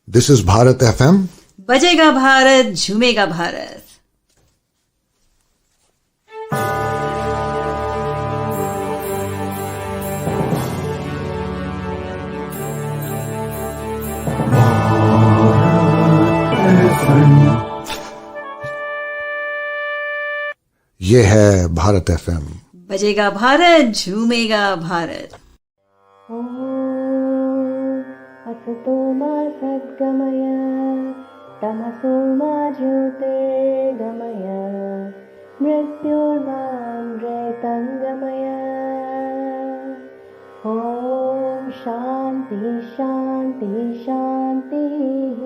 This is Bharat FM. बजेगा भारत, झूमेगा भारत. ये है भारत FM. बजेगा भारत, झूमेगा भारत. असतो मा सद्गमय तमसो मा ज्योतिर्गमय मृत्युर्मामृतङ्गमय. ॐ शान्ति शान्ति शान्तिः.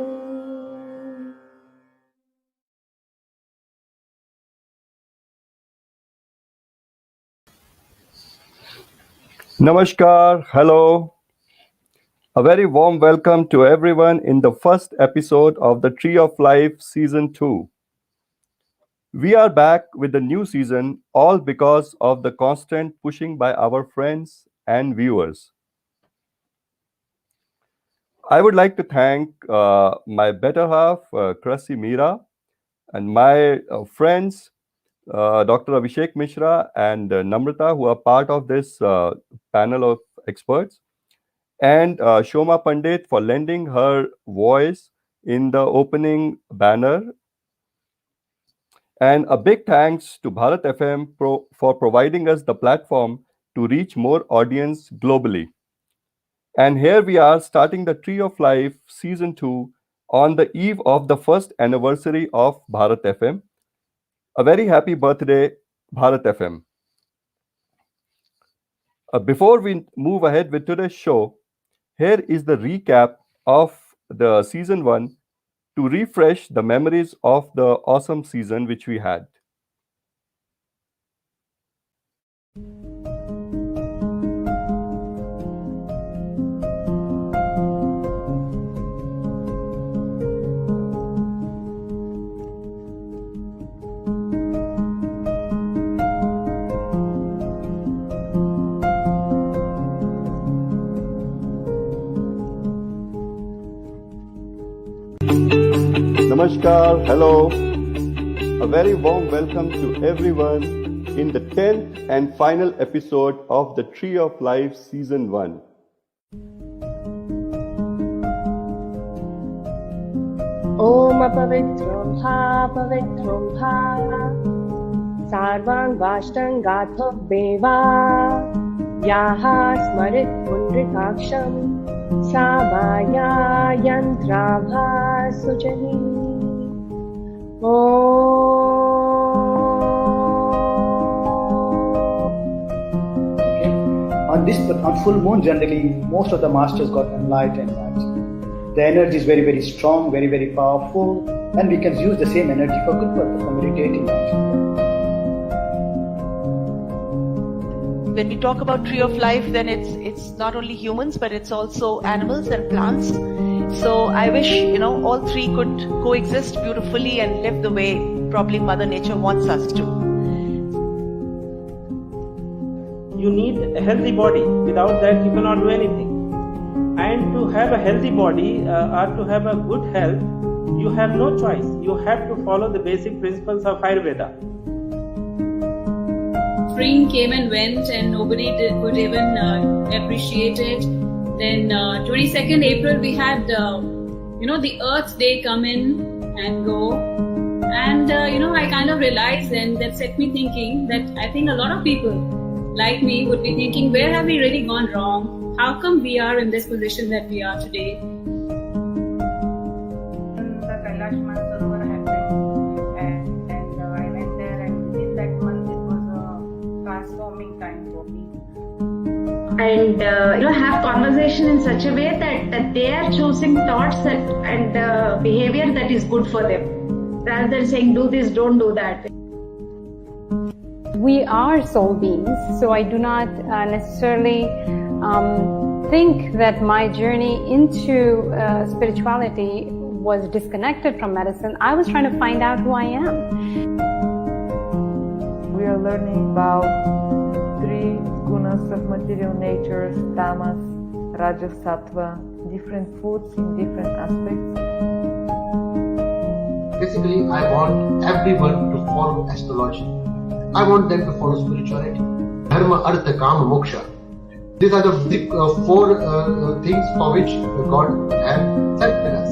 Namaskar, hello. A very warm welcome to everyone in the first episode of the Tree of Life Season 2. We are back with the new season, all because of the constant pushing by our friends and viewers. I would like to thank my better half, Krasi Meera, and my friends, Dr. Abhishek Mishra and Namrata, who are part of this panel of experts, and Shoma Pandit for lending her voice in the opening banner. And a big thanks to Bharat FM for providing us the platform to reach more audience globally. And here we are starting the Tree of Life Season 2 on the eve of the first anniversary of Bharat FM. A very happy birthday, Bharat FM. Before we move ahead with today's show, here is the recap of the Season 1 to refresh the memories of the awesome season which we had. Namaskar, hello. A very warm welcome to everyone in the 10th and final episode of the Tree of Life Season 1. Om apavitram bha sarvang vashtang gatha beva yaha smarit pundrikaksham Sabaya yantrabha sujani. On full moon, generally, most of the masters got enlightened. Right? The energy is very, very strong, very, very powerful, and we can use the same energy for good purpose, for meditating. When we talk about Tree of Life, then it's not only humans, but it's also animals and plants. So I wish, all three could coexist beautifully and live the way probably Mother Nature wants us to. You need a healthy body. Without that, you cannot do anything. And to have a healthy body or to have a good health, you have no choice. You have to follow the basic principles of Ayurveda. Spring came and went and nobody could even appreciate it. Then 22nd April we had the Earth Day come in and go, and I kind of realized then, that set me thinking that I think a lot of people like me would be thinking, where have we really gone wrong? How come we are in this position that we are today? And have conversation in such a way that they are choosing thoughts and behavior that is good for them, rather than saying do this, don't do that. We are soul beings, so I do not necessarily think that my journey into spirituality was disconnected from medicine. I was trying to find out who I am. We are learning about three gunas of material nature: tamas, rajas, sattva, different foods in different aspects. Basically, I want everyone to follow astrology. I want them to follow spirituality. Dharma, Artha, Kama, Moksha. These are the big four things for which God has selected us.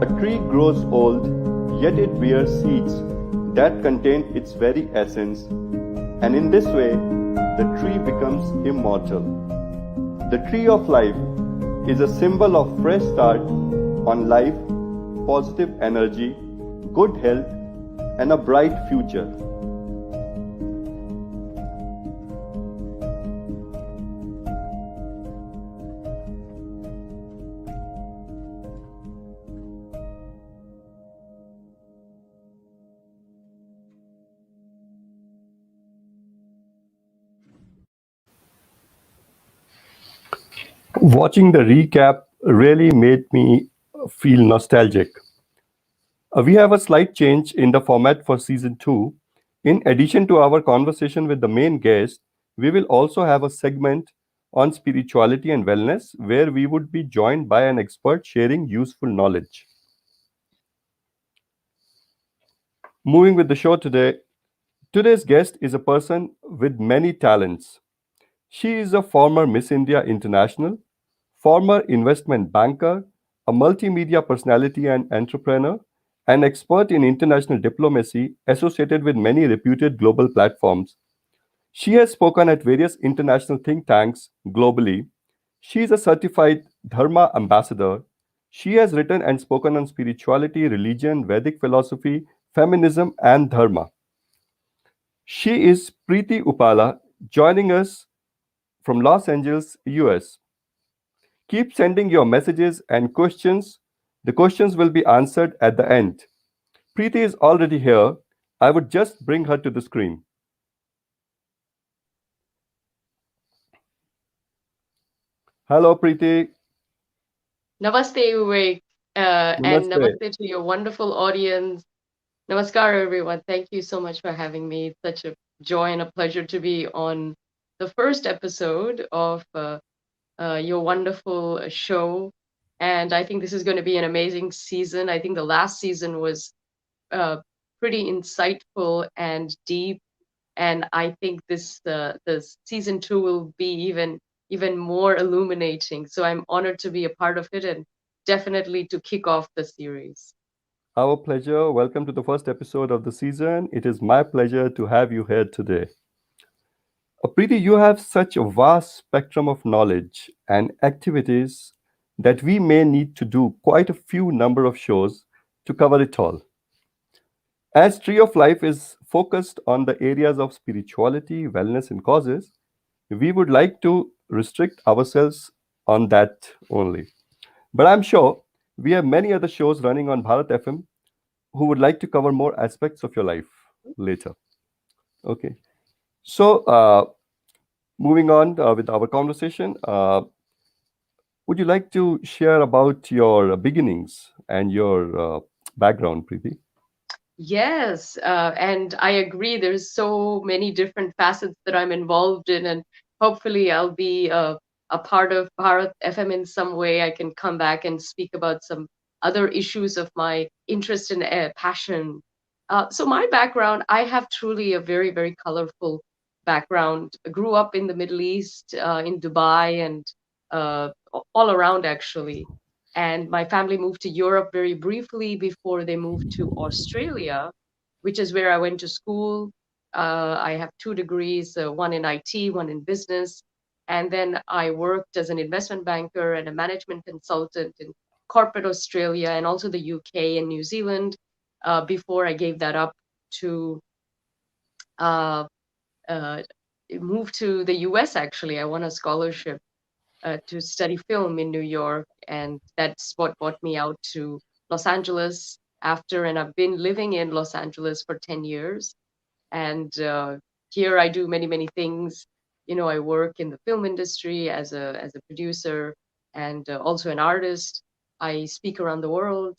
A tree grows old, yet it bears seeds that contain its very essence, and in this way, the tree becomes immortal. The tree of life is a symbol of fresh start on life, positive energy, good health, and a bright future. Watching the recap really made me feel nostalgic. We have a slight change in the format for season 2. In addition to our conversation with the main guest, we will also have a segment on spirituality and wellness where we would be joined by an expert sharing useful knowledge. Moving with the show today, today's guest is a person with many talents. She is a former Miss India International, former investment banker, a multimedia personality and entrepreneur, an expert in international diplomacy associated with many reputed global platforms. She has spoken at various international think tanks globally. She is a certified Dharma ambassador. She has written and spoken on spirituality, religion, Vedic philosophy, feminism, and Dharma. She is Preity Upala, joining us from Los Angeles, US. Keep sending your messages and questions. The questions will be answered at the end. Preity is already here. I would just bring her to the screen. Hello, Preity. Namaste, Viveck, and Namaste. namaste to your wonderful audience. Namaskar, everyone. Thank you so much for having me. It's such a joy and a pleasure to be on the first episode of your wonderful show. And I think this is going to be an amazing season. I think the last season was pretty insightful and deep. And I think this season 2 will be even more illuminating. So I'm honored to be a part of it and definitely to kick off the series. Our pleasure. Welcome to the first episode of the season. It is my pleasure to have you here today. Preity, you have such a vast spectrum of knowledge and activities that we may need to do quite a few number of shows to cover it all. As Tree of Life is focused on the areas of spirituality, wellness, and causes, we would like to restrict ourselves on that only. But I'm sure we have many other shows running on Bharat FM who would like to cover more aspects of your life later. Okay. So, moving on with our conversation, would you like to share about your beginnings and your background, Preity? Yes, and I agree. There's so many different facets that I'm involved in, and hopefully I'll be a part of Bharat FM in some way. I can come back and speak about some other issues of my interest and passion. So my background, I have truly a very, very colorful background. I grew up in the Middle East, in Dubai, and all around actually. And my family moved to Europe very briefly before they moved to Australia, which is where I went to school. I have 2 degrees, one in IT, one in business. And then I worked as an investment banker and a management consultant in corporate Australia and also the UK and New Zealand before I gave that up to moved to the US. Actually, I won a scholarship to study film in New York, and that's what brought me out to Los Angeles after. And I've been living in Los Angeles for 10 years. And here I do many things. I work in the film industry as a producer and also an artist. I speak around the world.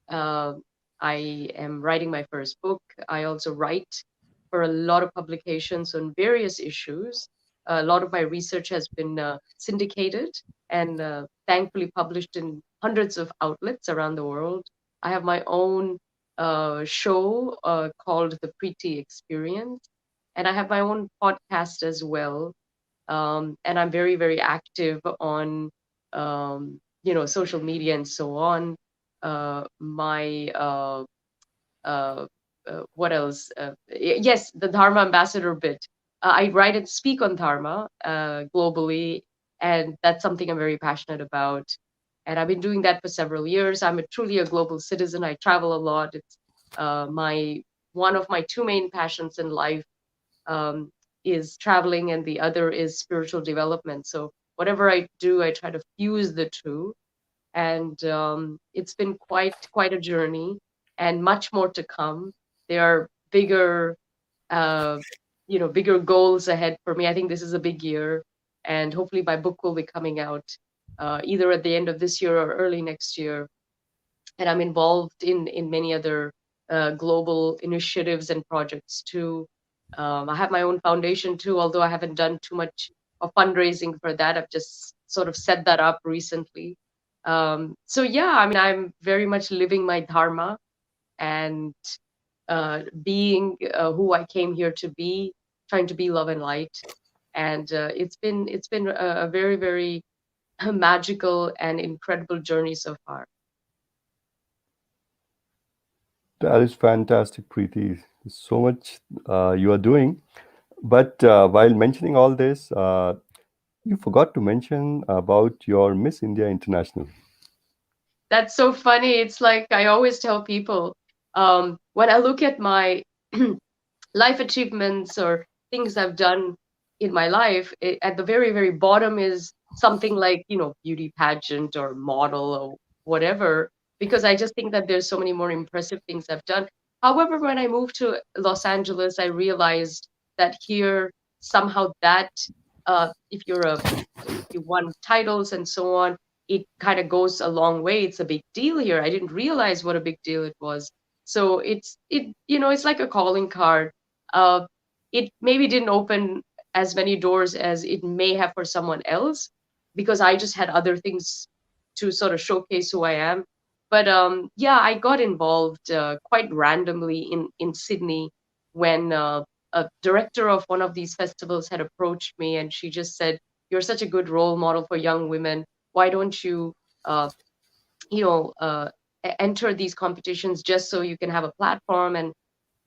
Uh, I am writing my first book. I also write for a lot of publications on various issues. A lot of my research has been syndicated and thankfully published in hundreds of outlets around the world. I have my own show called The Preity Experience, and I have my own podcast as well. And I'm very active on social media and so on. What else? Yes, the Dharma ambassador bit. I write and speak on Dharma globally, and that's something I'm very passionate about. And I've been doing that for several years. I'm truly a global citizen. I travel a lot. It's one of my two main passions in life is traveling, and the other is spiritual development. So whatever I do, I try to fuse the two. And it's been quite a journey, and much more to come. There are bigger goals ahead for me. I think this is a big year, and hopefully my book will be coming out either at the end of this year or early next year. And I'm involved in many other global initiatives and projects too. I have my own foundation too, although I haven't done too much of fundraising for that. I've just sort of set that up recently. So yeah, I mean, I'm very much living my dharma and being who I came here to be, trying to be love and light. And it's been a very magical and incredible journey so far. That is fantastic, Preity. So much you are doing. But while mentioning all this, you forgot to mention about your Miss India International. That's so funny. It's like I always tell people, when I look at my life achievements or things I've done in my life, at the very bottom is something like, beauty pageant or model or whatever, because I just think that there's so many more impressive things I've done. However, when I moved to Los Angeles, I realized that here somehow that if you won titles and so on, it kind of goes a long way. It's a big deal here. I didn't realize what a big deal it was. So it's like a calling card. It maybe didn't open as many doors as it may have for someone else, because I just had other things to sort of showcase who I am. But yeah, I got involved quite randomly in Sydney when a director of one of these festivals had approached me, and she just said, "You're such a good role model for young women. Why don't you, enter these competitions just so you can have a platform?" And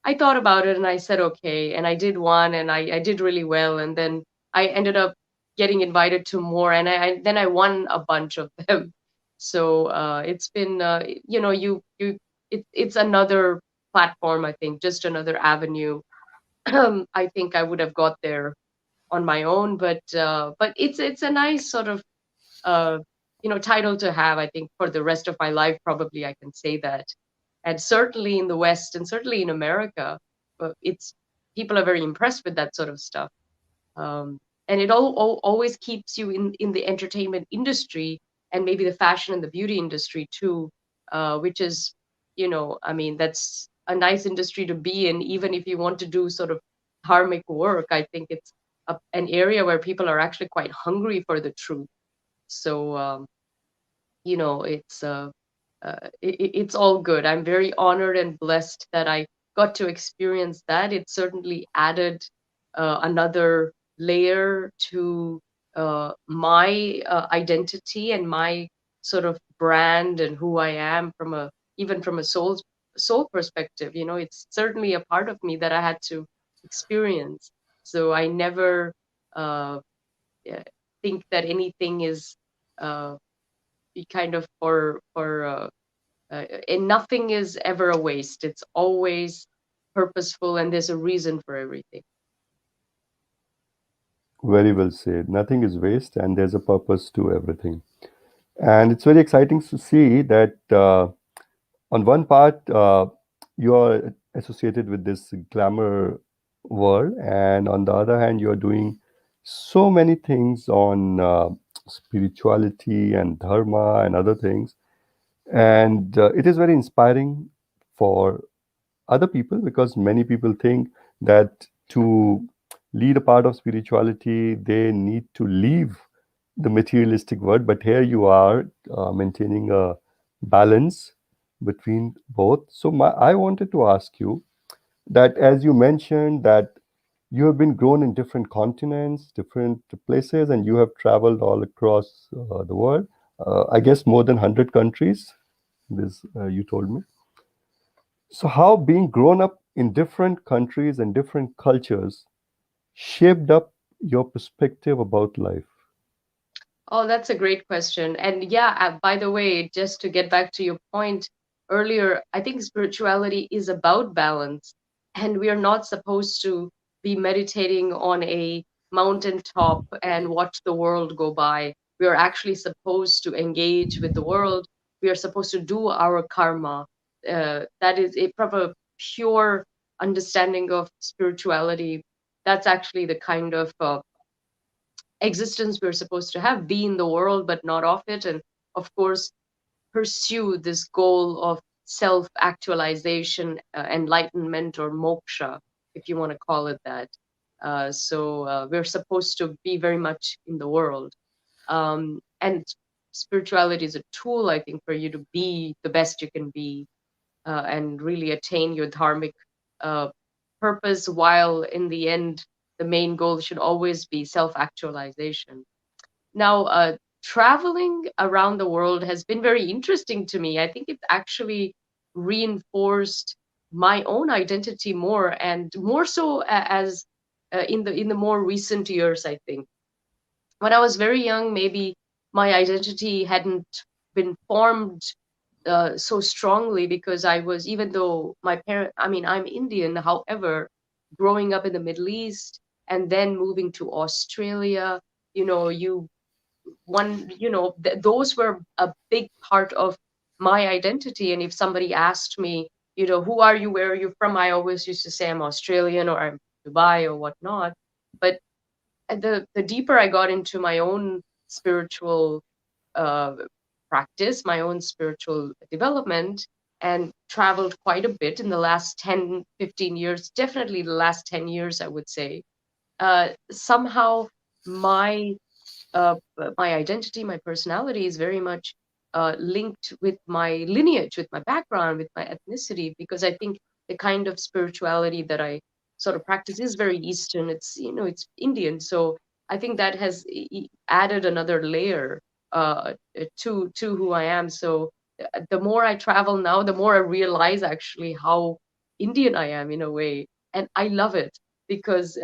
I thought about it and I said, okay. And I did one, and I did really well. And then I ended up getting invited to more, and then I won a bunch of them. So it's been, it's another platform, I think, just another avenue. I think I would have got there on my own, but it's a nice sort of title to have. I think for the rest of my life, probably I can say that. And certainly in the West, and certainly in America, people are very impressed with that sort of stuff. And it always keeps you in the entertainment industry, and maybe the fashion and the beauty industry too, which is, I mean, that's a nice industry to be in, even if you want to do sort of dharmic work. I think it's an area where people are actually quite hungry for the truth. So, it's all good. I'm very honored and blessed that I got to experience that. It certainly added another layer to my identity and my sort of brand and who I am even from a soul perspective. It's certainly a part of me that I had to experience. So I never think that anything is kind of and nothing is ever a waste. It's always purposeful, and there's a reason for everything. Very well said. Nothing is waste, and there's a purpose to everything. And it's very exciting to see that on one part, you are associated with this glamour world, and on the other hand, you are doing so many things on spirituality and dharma and other things. And it is very inspiring for other people because many people think that to lead a part of spirituality, they need to leave the materialistic world. But here you are maintaining a balance between both. So I wanted to ask you that as you mentioned that you have been grown in different continents, different places, and you have traveled all across the world. I guess more than 100 countries. This you told me. So, how being grown up in different countries and different cultures shaped up your perspective about life? Oh, that's a great question. And yeah, by the way, just to get back to your point earlier, I think spirituality is about balance. And we are not supposed to be meditating on a mountaintop and watch the world go by. We are actually supposed to engage with the world. We are supposed to do our karma. That is a proper, pure understanding of spirituality. That's actually the kind of existence we're supposed to have, be in the world but not of it, and of course pursue this goal of self actualization, enlightenment, or moksha, if you want to call it that. So we're supposed to be very much in the world, and spirituality is a tool, I think, for you to be the best you can be, and really attain your dharmic uh, purpose, while in the end the main goal should always be self-actualization. Now, traveling around the world has been very interesting to me. I think it's actually reinforced my own identity more, and more so as in the more recent years. I think when I was very young, maybe my identity hadn't been formed so strongly, because I was, even though my parent, I mean, I'm Indian, however, growing up in the Middle East and then moving to Australia, you know, those were a big part of my identity. And if somebody asked me, who are you, where are you from, I always used to say I'm Australian or I'm Dubai or whatnot. But the deeper I got into my own spiritual uh, practice, my own spiritual development, and traveled quite a bit in the last 10, 15 years, definitely the last 10 years, I would say, somehow my uh, my identity, my personality is very much linked with my lineage, with my background, with my ethnicity, because I think the kind of spirituality that I sort of practice is very Eastern. It's Indian. So I think that has added another layer to who I am. So the more I travel now, the more I realize actually how Indian I am in a way, and I love it because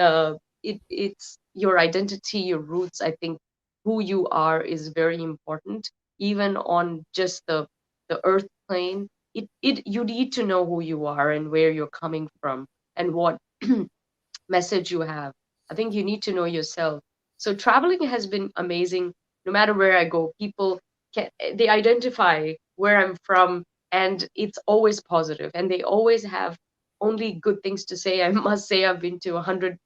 it's your identity, your roots. I think who you are is very important, even on just the earth plane. It you need to know who you are and where you're coming from and what message you have. I think you need to know yourself. So traveling has been amazing. No matter where I go, people they identify where I'm from, and it's always positive, and they always have only good things to say. I must say I've been to 100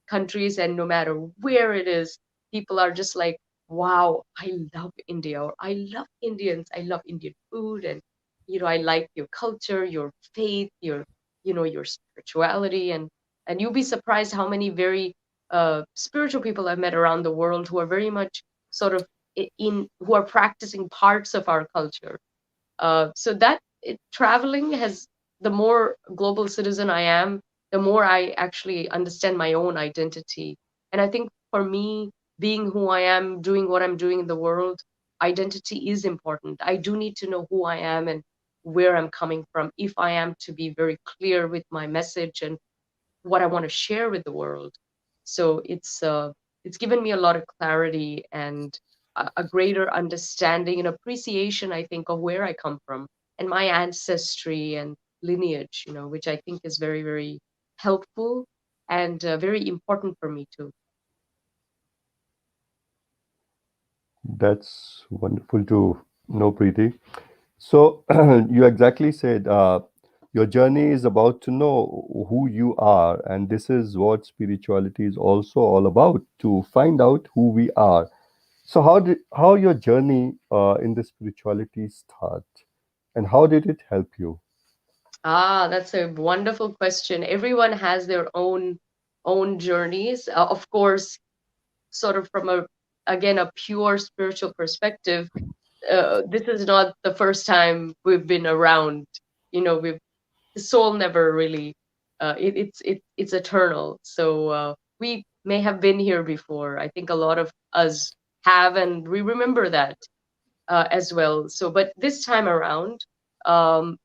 countries, and no matter where it is, people are just like, wow, I love India, or I love Indians, I love Indian food, and I like your culture, your faith, your spirituality. And you'll be surprised how many very spiritual people I've met around the world who are very much sort of who are practicing parts of our culture. So that traveling has, the more global citizen I am, the more I actually understand my own identity. And I think for me, being who I am, doing what I'm doing in the world, identity is important. I do need to know who I am and where I'm coming from if I am to be very clear with my message and what I want to share with the world. So it's given me a lot of clarity and a greater understanding and appreciation, I think, of where I come from and my ancestry and lineage, which I think is very, very helpful and very important for me too. That's wonderful to know, Preeti. So you exactly said your journey is about to know who you are, and this is what spirituality is also all about, to find out who we are. So how your journey in the spirituality start, and how did it help you? That's a wonderful question. Everyone has their own journeys. Of course, sort of from a again a pure spiritual perspective, this is not the first time we've been around. We've the soul never really it's eternal. So we may have been here before. I think a lot of us have, and we remember that as well. So, but this time around, um,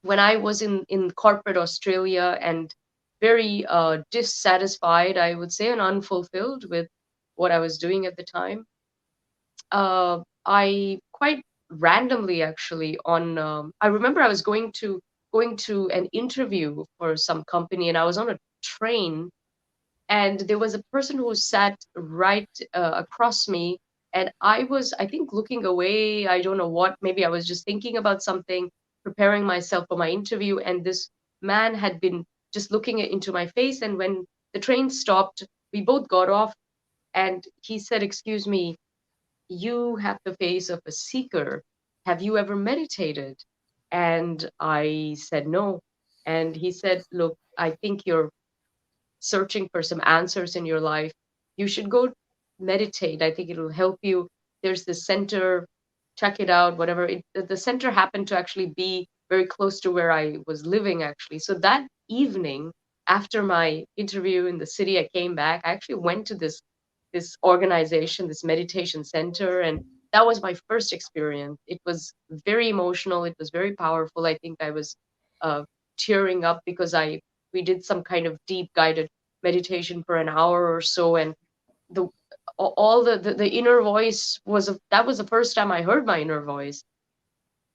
when I was in corporate Australia and very dissatisfied, I would say, and unfulfilled with what I was doing at the time, I quite randomly actually I remember I was going to an interview for some company, and I was on a train, and there was a person who sat right across me, and I was, I think, looking away. I don't know what, maybe I was just thinking about something, preparing myself for my interview, and this man had been just looking into my face. And when the train stopped, we both got off, and he said, "Excuse me, you have the face of a seeker. Have you ever meditated?" And I said no. And he said, "Look, I think you're searching for some answers in your life. You should go meditate. I think it'll help you. There's this center, check it out, whatever." The center happened to actually be very close to where I was living, actually. So that evening, after my interview in the city, I came back. I actually went to this organization, this meditation center, and that was my first experience. It was very emotional. It was very powerful. I think I was uh, tearing up because we did some kind of deep guided meditation for an hour or so, and the all the inner voice that was the first time I heard my inner voice.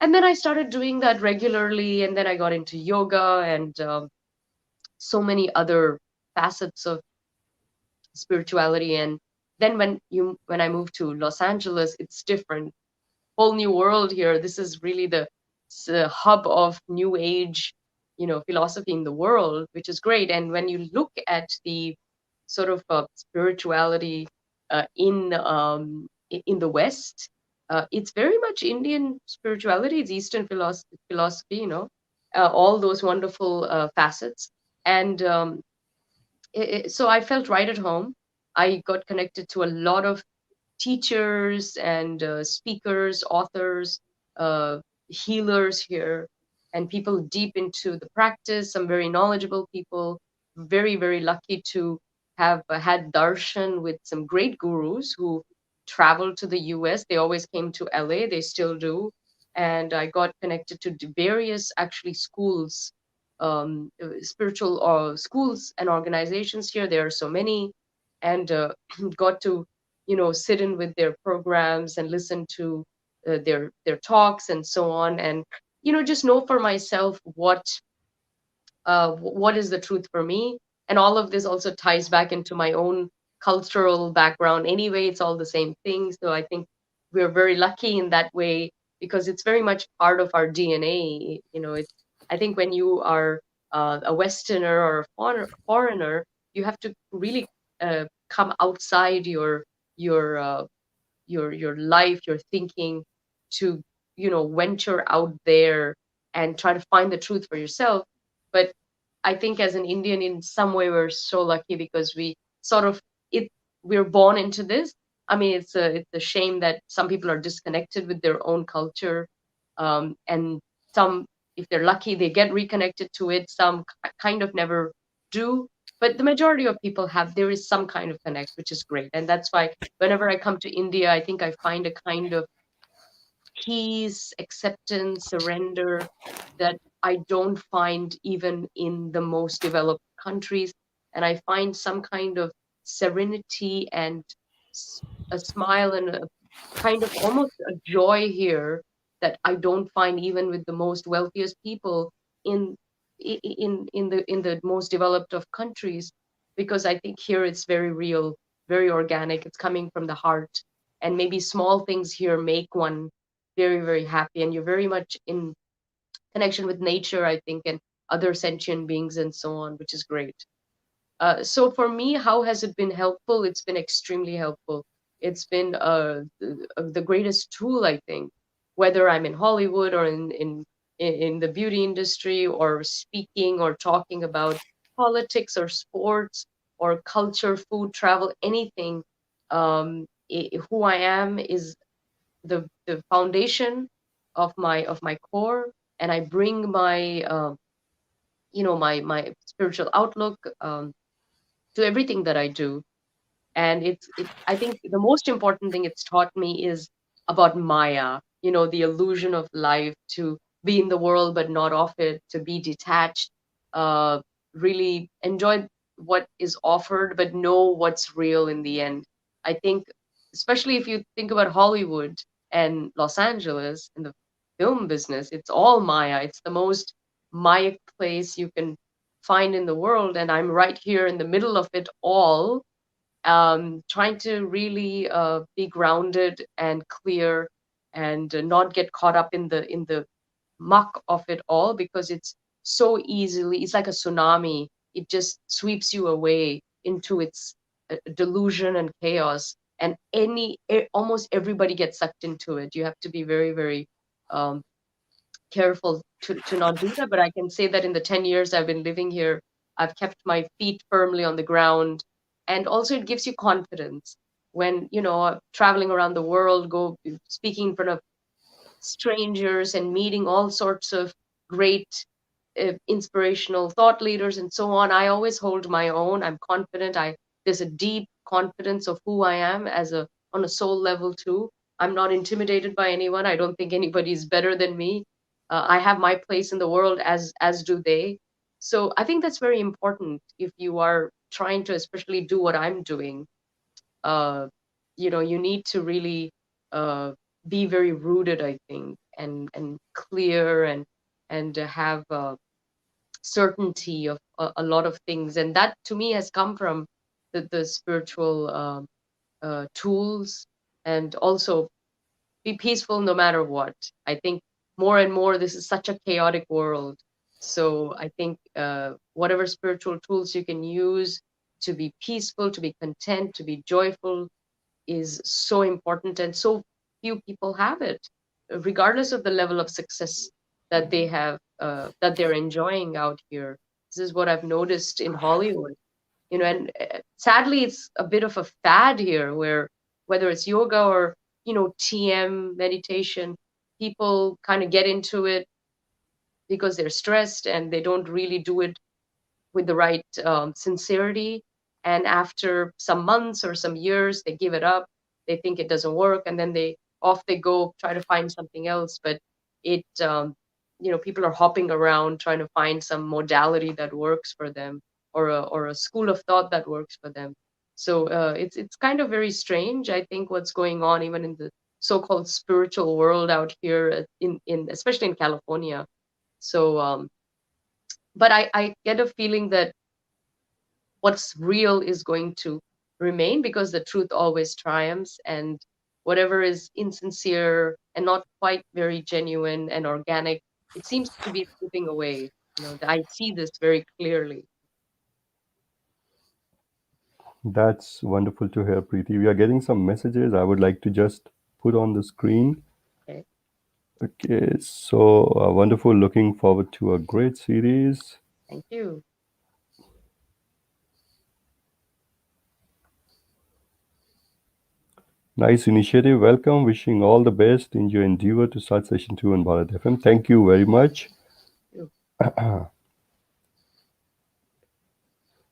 And then I started doing that regularly, and then I got into yoga and so many other facets of spirituality. And then when I moved to Los Angeles, it's different, whole new world here. This is really the hub of new age, philosophy in the world, which is great. And when you look at the sort of spirituality in the West, it's very much Indian spirituality. It's Eastern philosophy, all those wonderful facets. And so I felt right at home. I got connected to a lot of teachers and speakers, authors, uh, healers here, and people deep into the practice, some very knowledgeable people. Very, very lucky to have had darshan with some great gurus who traveled to the US. They always came to LA, they still do. And I got connected to various actually schools, spiritual schools and organizations here. There are so many. And got to sit in with their programs and listen to their talks and so on, and just know for myself what is the truth for me. And all of this also ties back into my own cultural background anyway. It's all the same thing. So I think we're very lucky in that way, because it's very much part of our DNA. It's, I think, when you are a Westerner or a foreigner, you have to really come outside your your life, your thinking, to venture out there and try to find the truth for yourself. But I think as an Indian, in some way, we're so lucky, because we sort of we're born into this. I mean, it's a shame that some people are disconnected with their own culture, and some, if they're lucky, they get reconnected to it. Some kind of never do, but the majority of people have. There is some kind of connect, which is great, and that's why whenever I come to India, I think I find a kind of peace, acceptance, surrender that I don't find even in the most developed countries. And I find some kind of serenity and a smile and a kind of almost a joy here that I don't find even with the most wealthiest people in in the most developed of countries, because I think here it's very real, very organic. It's coming from the heart, and maybe small things here make one very, very happy, and you're very much in connection with nature, I think, and other sentient beings and so on, which is great. So for me, how has it been helpful? It's been extremely helpful. It's been the greatest tool, I think, whether I'm in Hollywood or in the beauty industry, or speaking or talking about politics or sports or culture, food, travel, anything. Who I am is the foundation of my core, and I bring my my spiritual outlook to everything that I do. And I think the most important thing it's taught me is about Maya, the illusion of life, to be in the world but not of it, to be detached, uh, really enjoy what is offered, but know what's real in the end. I think, especially if you think about Hollywood and Los Angeles in the film business, it's all Maya. It's the most Maya place you can find in the world. And I'm right here in the middle of it all, trying to really be grounded and clear, and not get caught up in the muck of it all, because it's like a tsunami. It just sweeps you away into its delusion and chaos, and almost everybody gets sucked into it. You have to be very, very um, careful to not do that. But I can say that in the 10 years I've been living here, I've kept my feet firmly on the ground. And also it gives you confidence when, traveling around the world, speaking in front of strangers and meeting all sorts of great inspirational thought leaders and so on. I always hold my own. I'm confident. There's a deep confidence of who I am on a soul level too. I'm not intimidated by anyone. I don't think anybody's better than me. I have my place in the world, as do they. So I think that's very important if you are trying to especially do what I'm doing. You need to really be very rooted, I think, and clear, and have certainty of a lot of things. And that to me has come from the spiritual tools, and also be peaceful no matter what. I think more and more this is such a chaotic world. So I think whatever spiritual tools you can use to be peaceful, to be content, to be joyful is so important, and so few people have it, regardless of the level of success that they have, that they're enjoying out here. This is what I've noticed in Hollywood, and sadly, it's a bit of a fad here, where whether it's yoga or TM meditation, people kind of get into it because they're stressed and they don't really do it with the right sincerity. And after some months or some years, they give it up. They think it doesn't work, and then they go try to find something else. But people are hopping around trying to find some modality that works for them, or a school of thought that works for them. So it's kind of very strange, I think, what's going on even in the so-called spiritual world out here in especially in California. So but I get a feeling that what's real is going to remain, because the truth always triumphs, and whatever is insincere and not quite very genuine and organic, it seems to be slipping away. I see this very clearly. That's wonderful to hear, Preity. We are getting some messages I would like to just put on the screen. Okay, so wonderful. Looking forward to a great series. Thank you. Nice initiative. Welcome. Wishing all the best in your endeavor to start session 2 on Bharat FM. Thank you very much.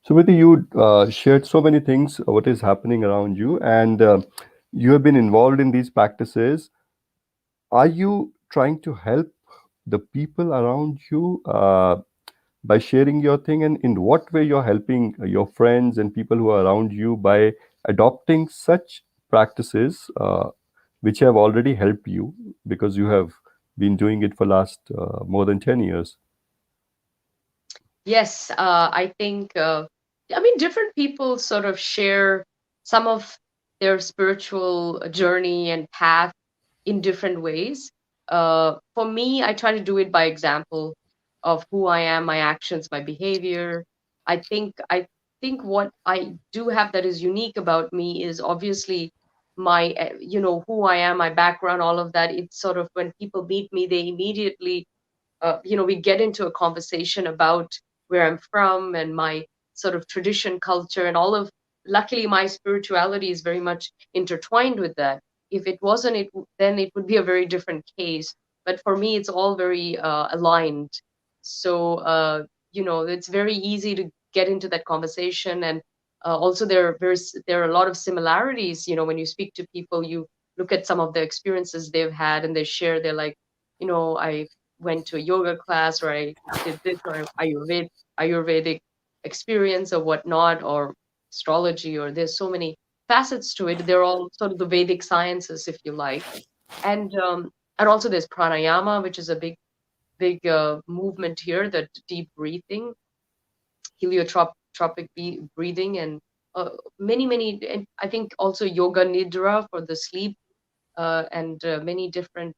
So, Preity, you shared so many things, what is happening around you, and you have been involved in these practices. Are you trying to help the people around you by sharing your thing, and in what way you're helping your friends and people who are around you by adopting such practices which have already helped you, because you have been doing it for last more than 10 years? Yes, I think, different people sort of share some of their spiritual journey and path in different ways. For me, I try to do it by example of who I am, my actions, my behavior. I think what I do have that is unique about me is obviously my who I am, my background, all of that. It's sort of when people meet me, they immediately we get into a conversation about where I'm from and my sort of tradition, culture, and all of. Luckily, my spirituality is very much intertwined with that. If it wasn't, then it would be a very different case. But for me, it's all very aligned. So it's very easy to get into that conversation, and also there are a lot of similarities. When you speak to people, you look at some of the experiences they've had, and they share. They're like, I went to a yoga class, or I did this, or Ayurvedic experience or whatnot, or astrology, or there's so many facets to it. They're all sort of the Vedic sciences, if you like. And also there's pranayama, which is a big movement here, that deep breathing, heliotropic breathing, and many, and I think also yoga nidra for the sleep, and many different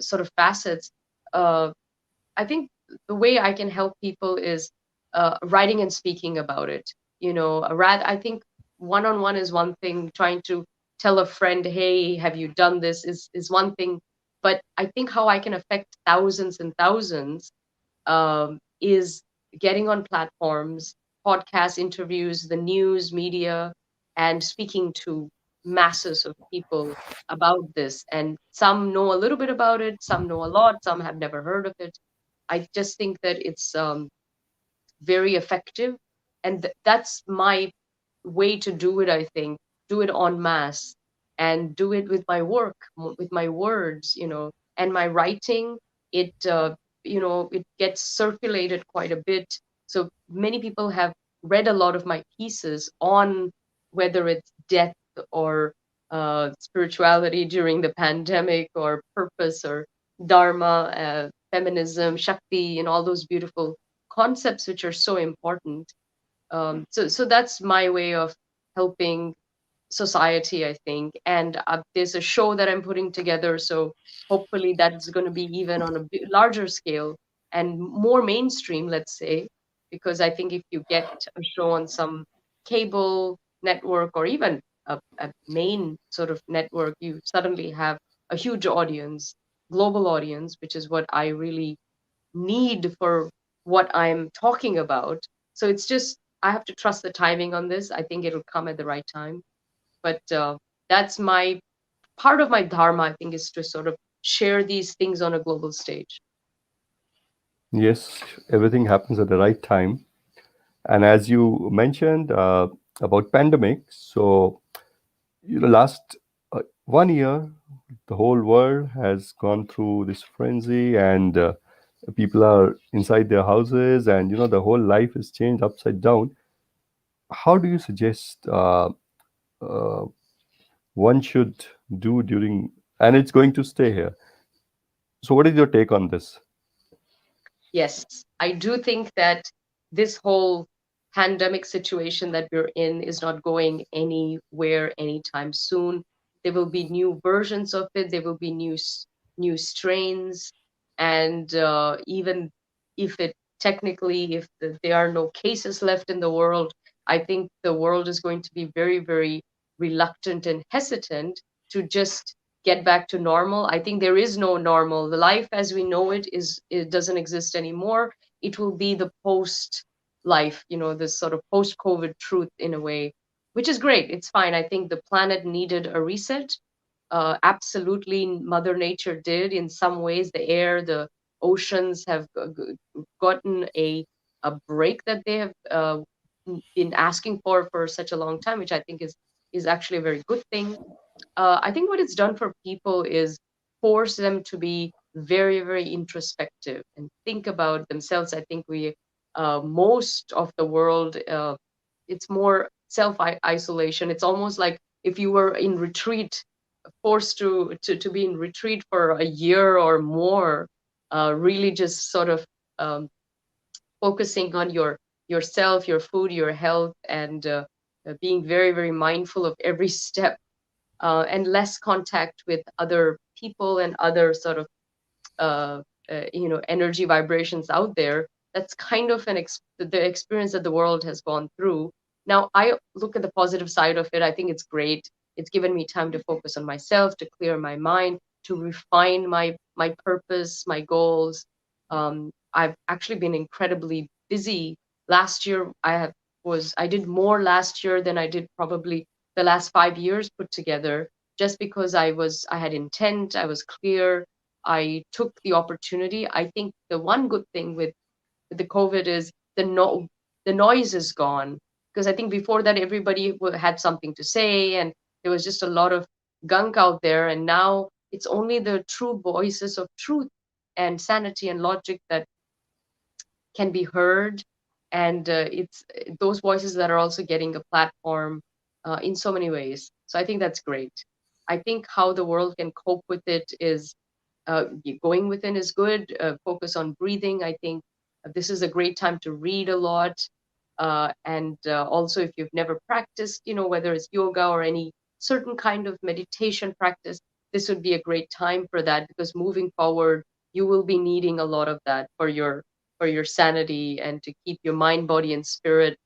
sort of facets. I think the way I can help people is writing and speaking about it. I think one-on-one is one thing. Trying to tell a friend, "Hey, have you done this?" is one thing. But I think how I can affect thousands and thousands is getting on platforms, podcast interviews, the news, media, and speaking to masses of people about this. And some know a little bit about it, some know a lot, some have never heard of it. I just think that it's very effective, and that's my way to do it. I think do it en masse, and do it with my work, with my words, and my writing. It it gets circulated quite a bit, so many people have read a lot of my pieces on whether it's death or spirituality during the pandemic, or purpose, or dharma, feminism, shakti, and all those beautiful concepts which are so important. So that's my way of helping society, I think. And there's a show that I'm putting together, so hopefully that's going to be even on a larger scale and more mainstream, let's say, because I think if you get a show on some cable network, or even a main sort of network, you suddenly have a huge audience, global audience, which is what I really need for what I'm talking about. So it's just, I have to trust the timing on this. I think it'll come at the right time. But that's my part of my dharma, I think, is to sort of share these things on a global stage. Yes, everything happens at the right time. And as you mentioned about pandemic, so last 1 year, the whole world has gone through this frenzy, and people are inside their houses, and the whole life is changed upside down. How do you suggest one should do during, and it's going to stay here? So what is your take on this? Yes, I do think that this whole pandemic situation that we're in is not going anywhere anytime soon. There will be new versions of it. There will be new strains, and even if there are no cases left in the world, I think the world is going to be very, very reluctant and hesitant to just get back to normal. I think there is no normal. The life as we know it doesn't exist anymore. It will be the post life, this sort of post-COVID truth in a way, which is great. It's fine. I think the planet needed a reset. Absolutely, Mother Nature did in some ways. The air, the oceans have gotten a break that they have been asking for such a long time, which I think is actually a very good thing. I think what it's done for people is force them to be very, very introspective and think about themselves. I think most of the world, it's more self-isolation. It's almost like if you were in retreat, forced to be in retreat for a year or more, really just sort of focusing on yourself, your food, your health, and being very, very mindful of every step, and less contact with other people and other sort of energy vibrations out there. That's kind of the experience that the world has gone through. Now I look at the positive side of it. I think it's great. It's given me time to focus on myself, to clear my mind, to refine my purpose, my goals. I've actually been incredibly busy. Last year I did more last year than I did probably the last 5 years put together, just because I had intent, I was clear, I took the opportunity. I think the one good thing with the COVID is the noise is gone, because I think before that everybody had something to say and there was just a lot of gunk out there, and now it's only the true voices of truth and sanity and logic that can be heard, and it's those voices that are also getting a platform in so many ways. So I think that's great. I think how the world can cope with it is going within is good. Focus on breathing. I think this is a great time to read a lot. And also, if you've never practiced, whether it's yoga or any certain kind of meditation practice, this would be a great time for that, because moving forward, you will be needing a lot of that for your sanity and to keep your mind, body, and spirit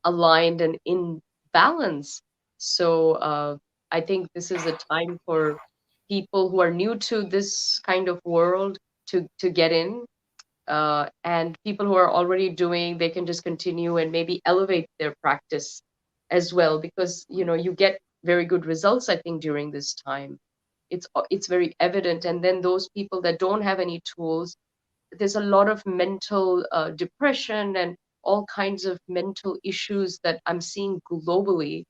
aligned and in balance. So I think this is a time for people who are new to this kind of world to get in, and people who are already doing, they can just continue and maybe elevate their practice as well, because you get very good results, I think, during this time. It's very evident. And then those people that don't have any tools, there's a lot of mental depression and all kinds of mental issues that I'm seeing globally,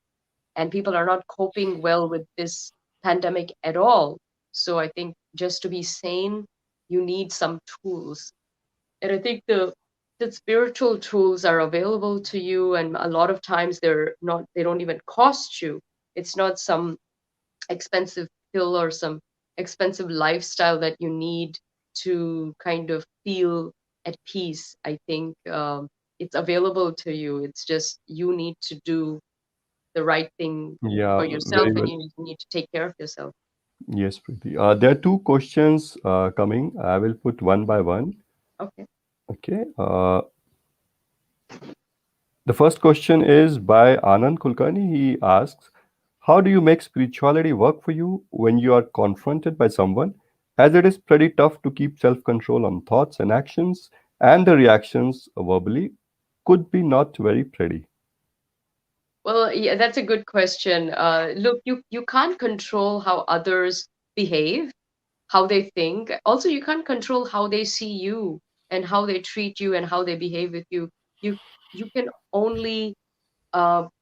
and people are not coping well with this pandemic at all. So I think just to be sane, you need some tools. And I think the spiritual tools are available to you, and a lot of times they don't even cost you. It's not some expensive pill or some expensive lifestyle that you need to kind of feel at peace. I think it's available to you. It's just you need to do the right thing Yeah, for yourself, very and well. you need to take care of yourself. Yes, Preeti. There are two questions coming. I will put one by one. Okay. Okay. The first question is by Anand Kulkarni. He asks, how do you make spirituality work for you when you are confronted by someone, as it is pretty tough to keep self-control on thoughts and actions, and the reactions verbally could be not very pretty? Well, yeah, that's a good question. Look, you can't control how others behave, how they think. Also, you can't control how they see you and how they treat you and how they behave with you. You can only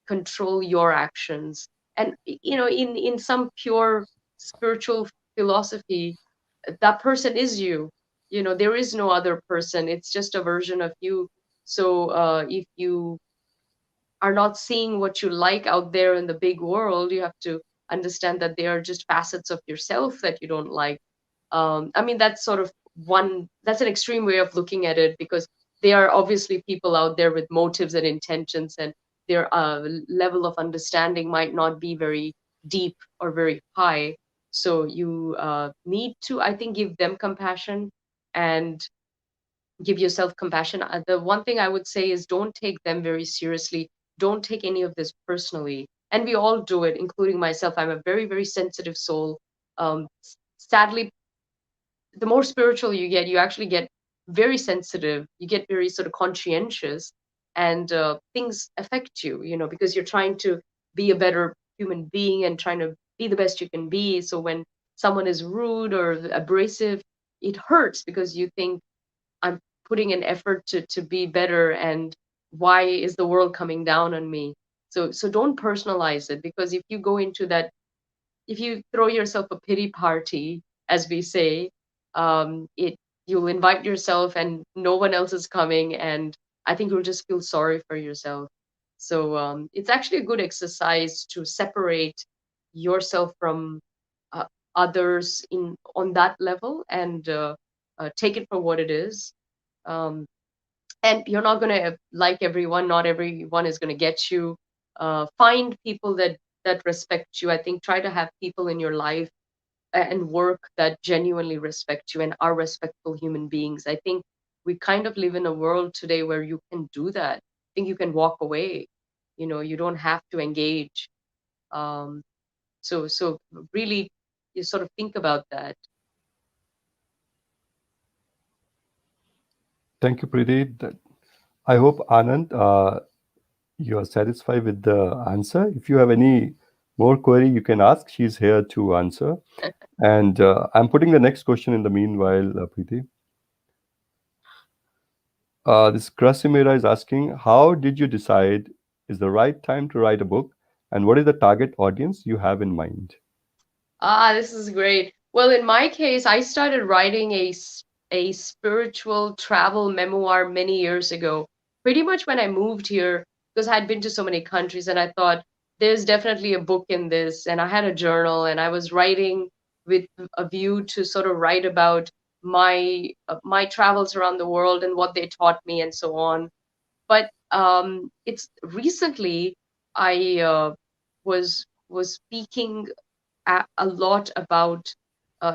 control your actions. And in some pure spiritual philosophy, that person is you. There is no other person. It's just a version of you. So if you are not seeing what you like out there in the big world, you have to understand that they are just facets of yourself that you don't like. I mean, that's sort of that's an extreme way of looking at it, because there are obviously people out there with motives and intentions, and their level of understanding might not be very deep or very high. So you need to, I think, give them compassion and give yourself compassion. The one thing I would say is don't take them very seriously. Don't take any of this personally. And we all do it, including myself. I'm a very, very sensitive soul. Sadly, the more spiritual you get, you actually get very sensitive. You get very sort of conscientious, and things affect you, because you're trying to be a better human being and trying to be the best you can be. So when someone is rude or abrasive, it hurts, because you think, I'm putting an effort to be better, and why is the world coming down on me? So don't personalize it, because if you go into that, if you throw yourself a pity party, as we say, you'll invite yourself and no one else is coming, and I think you'll just feel sorry for yourself. So it's actually a good exercise to separate yourself from others on that level, and take it for what it is. And you're not going to like everyone. Not everyone is going to get you. find people that respect you. I think try to have people in your life and work that genuinely respect you and are respectful human beings. I think we kind of live in a world today where you can do that. I think you can walk away. You don't have to engage. So really, you sort of think about that. Thank you, Preeti. I hope, Anand, you are satisfied with the answer. If you have any more query, you can ask. She's here to answer. And I'm putting the next question in the meanwhile, Preeti. This Krasimira is asking, how did you decide is the right time to write a book? And what is the target audience you have in mind? This is great. Well, in my case, I started writing a spiritual travel memoir many years ago, pretty much when I moved here, because I had been to so many countries, and I thought there's definitely a book in this. And I had a journal, and I was writing with a view to sort of write about my travels around the world and what they taught me and so on. But it's recently I was speaking a lot about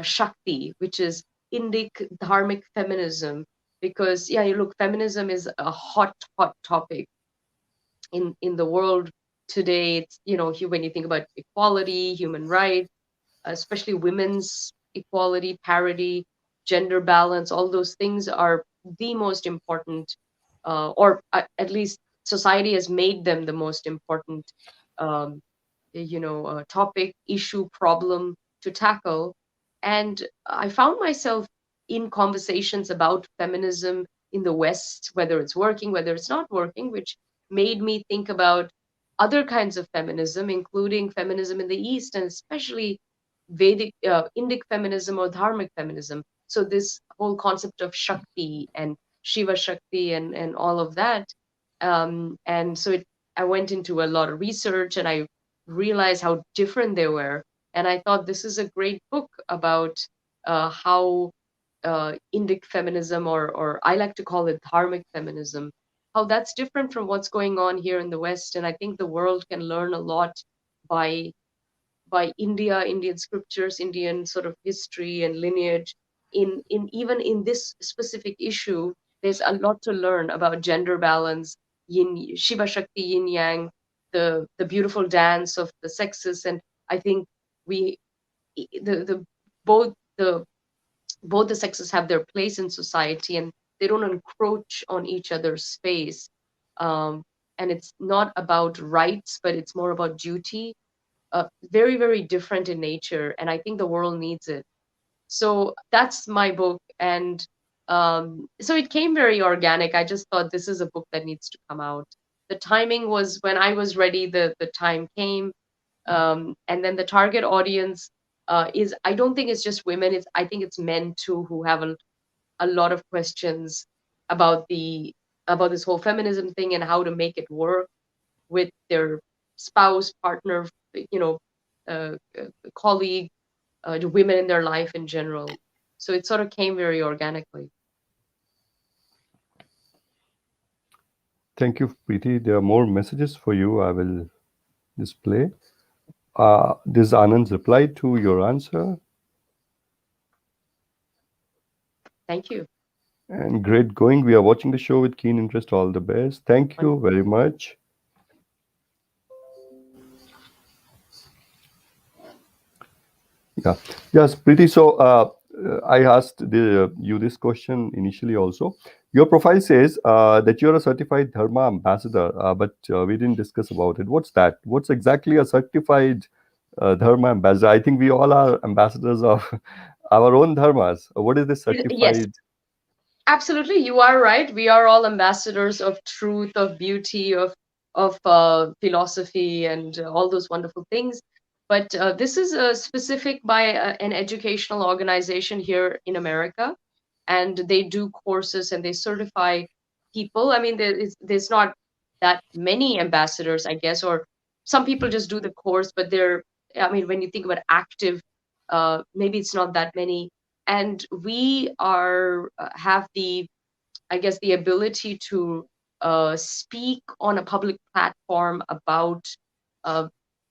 Shakti, which is Indic dharmic feminism, because look, feminism is a hot topic in the world today. It's when you think about equality, human rights, especially women's equality, parity, gender balance, all those things are the most important, or at least society has made them the most important um, topic, issue, problem to tackle. And I found myself in conversations about feminism in the West, whether it's working, whether it's not working, which made me think about other kinds of feminism, including feminism in the East, and especially Vedic, Indic feminism or dharmic feminism. So this whole concept of Shakti and Shiva Shakti and all of that. And so I went into a lot of research, and I realized how different they were. And I thought this is a great book about how Indic feminism, or I like to call it dharmic feminism, how that's different from what's going on here in the West. And I think the world can learn a lot by India, Indian scriptures, Indian sort of history and lineage. Even in this specific issue, there's a lot to learn about gender balance, Shiva Shakti, yin yang, the beautiful dance of the sexes. And I think both the sexes have their place in society, and they don't encroach on each other's space. And it's not about rights, but it's more about duty. Very, very different in nature, and I think the world needs it. So that's my book, and so it came very organic. I just thought this is a book that needs to come out. The timing was when I was ready. The time came, and then the target audience is, I don't think it's just women. I think it's men too, who have a lot of questions about this whole feminism thing and how to make it work with their spouse, partner, colleague, to women in their life in general. So it sort of came very organically. Thank you, Preeti. There are more messages for you. I will display. This is Anand's reply to your answer. Thank you. And great going. We are watching the show with keen interest. All the best. Thank you very much. Yeah. Yes, Preeti. So I asked you this question initially also. Your profile says that you're a certified Dharma ambassador, but we didn't discuss about it. What's that? What's exactly a certified Dharma ambassador? I think we all are ambassadors of our own dharmas. What is this certified? Yes, absolutely. You are right. We are all ambassadors of truth, of beauty, of philosophy, and all those wonderful things. But this is specific by an educational organization here in America, and they do courses and they certify people. I mean, there's not that many ambassadors, I guess, or some people just do the course, but when you think about active, maybe it's not that many. And we have the ability to speak on a public platform about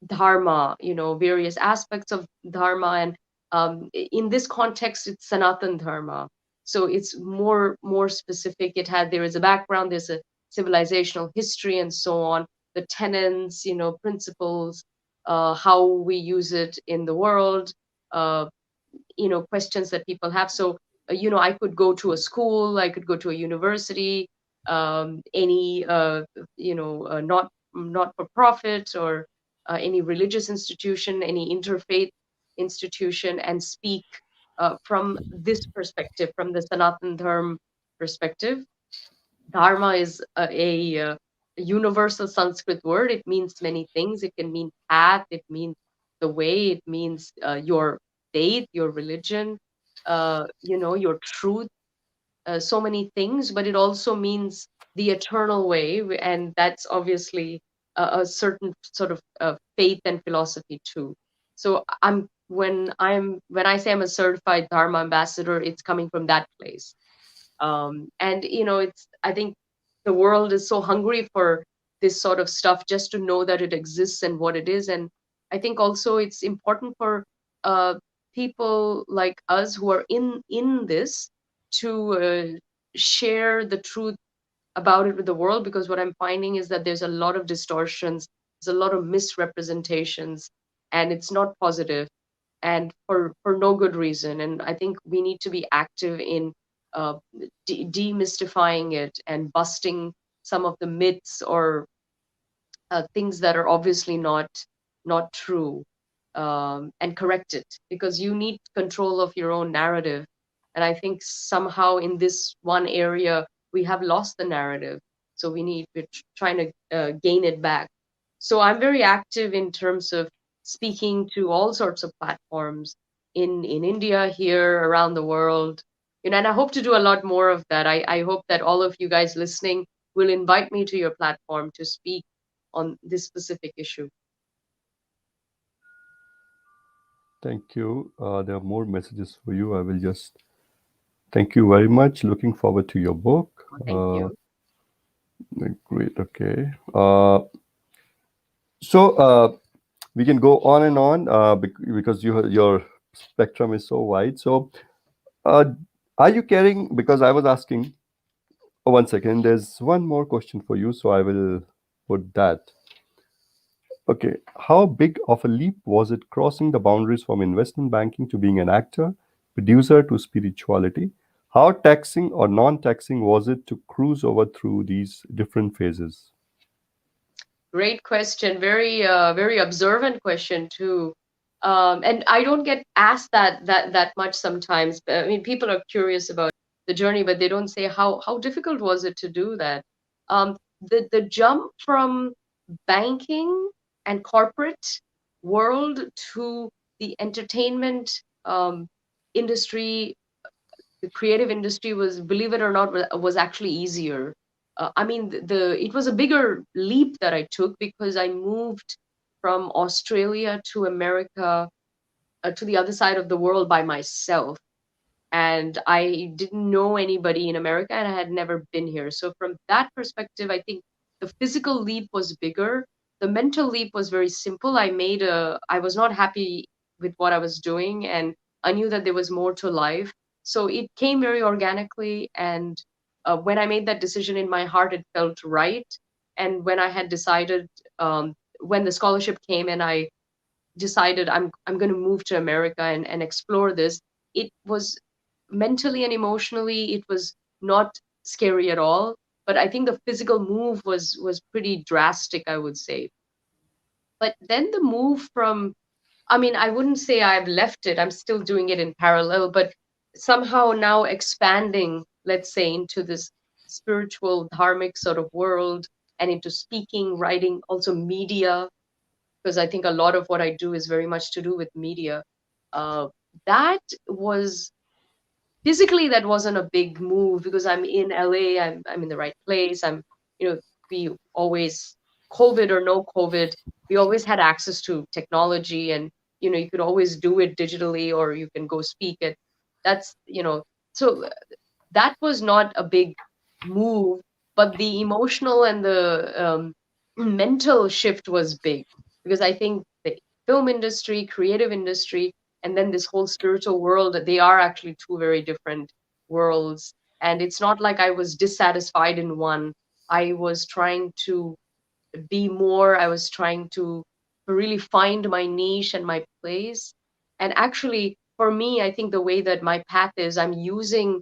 dharma, various aspects of dharma, and in this context, it's Sanatan Dharma. So it's more specific. There is a background, there's a civilizational history, and so on. The tenets, principles, how we use it in the world, questions that people have. So I could go to a school, I could go to a university, any not for profit, or any religious institution, any interfaith institution, and speak from this perspective, from the Sanatan Dharma perspective. Dharma is a universal Sanskrit word. It means many things. It can mean path, it means the way, it means your faith, your religion, your truth, so many things, but it also means the eternal way, and that's obviously a certain sort of faith and philosophy too. So when I say I'm a certified Dharma ambassador, it's coming from that place. And I think the world is so hungry for this sort of stuff, just to know that it exists and what it is. And I think also it's important for people like us who are in this to share the truth about it with the world, because what I'm finding is that there's a lot of distortions, there's a lot of misrepresentations, and it's not positive, and for no good reason. And I think we need to be active in demystifying it and busting some of the myths, or things that are obviously not true, and correct it, because you need control of your own narrative. And I think somehow in this one area we have lost the narrative, so we're trying to gain it back. So I'm very active in terms of speaking to all sorts of platforms in India, here, around the world, and I hope to do a lot more of that. I hope that all of you guys listening will invite me to your platform to speak on this specific issue. Thank you. There are more messages for you. I will just thank you very much. Looking forward to your book. Thank you. Great. Okay. So we can go on and on because your spectrum is so wide. So are you carrying? Because I was asking. Oh, 1 second. There's one more question for you, so I will put that. Okay. How big of a leap was it crossing the boundaries from investment banking to being an actor, producer, to spirituality? How taxing or non-taxing was it to cruise over through these different phases? Great question. Very very observant question too. And I don't get asked that much sometimes. I mean, people are curious about the journey, but they don't say how difficult was it to do that. The jump from banking and corporate world to the entertainment industry, the creative industry, was, believe it or not, was actually easier. I mean, it was a bigger leap that I took, because I moved from Australia to America, to the other side of the world, by myself. And I didn't know anybody in America, and I had never been here. So from that perspective, I think the physical leap was bigger. The mental leap was very simple. I was not happy with what I was doing, and I knew that there was more to life. So it came very organically. And when I made that decision in my heart, it felt right. And when I had decided, when the scholarship came and I decided I'm going to move to America and explore this, it was mentally and emotionally, it was not scary at all. But I think the physical move was pretty drastic, I would say. But then the move from, I mean, I wouldn't say I've left it. I'm still doing it in parallel, but somehow now expanding, let's say, into this spiritual, dharmic sort of world, and into speaking, writing, also media, because I think a lot of what I do is very much to do with media. That was physically, that wasn't a big move, because I'm in LA, I'm in the right place. We always, COVID or no COVID, we always had access to technology, and you could always do it digitally, or you can go speak it. So that was not a big move. but the emotional and the mental shift was big, because I think the film industry, creative industry, and then this whole spiritual world, they are actually two very different worlds. And it's not like I was dissatisfied in one. I was trying to be more, I was trying to really find my niche and my place. And actually, for me, I think the way that my path is, I'm using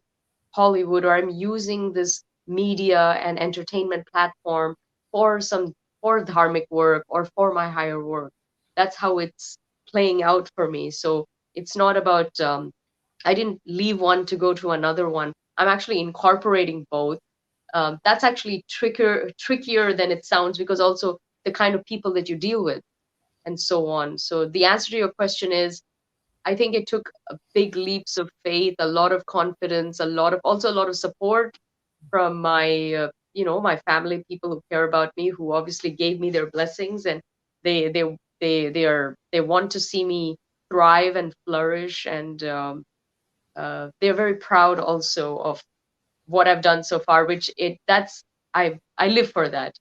Hollywood, or I'm using this media and entertainment platform for for dharmic work or for my higher work. That's how it's playing out for me. So it's not about, I didn't leave one to go to another one. I'm actually incorporating both. That's actually trickier than it sounds, because also the kind of people that you deal with and so on. So the answer to your question is, I think it took big leaps of faith, a lot of confidence, also a lot of support from my, my family, people who care about me, who obviously gave me their blessings, and they want to see me thrive and flourish, and they're very proud also of what I've done so far, I live for that,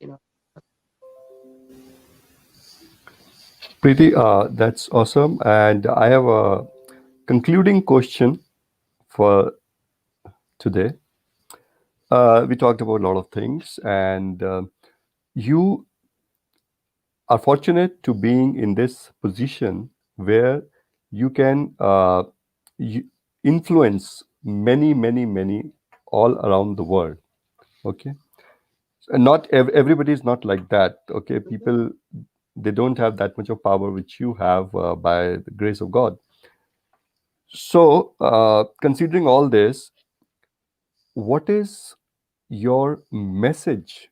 Preeti, that's awesome. And I have a concluding question for today. We talked about a lot of things, and you are fortunate to being in this position where you can influence many all around the world. Okay, and not everybody is not like that. Okay, people, they don't have that much of power which you have by the grace of God. So considering all this, what is your message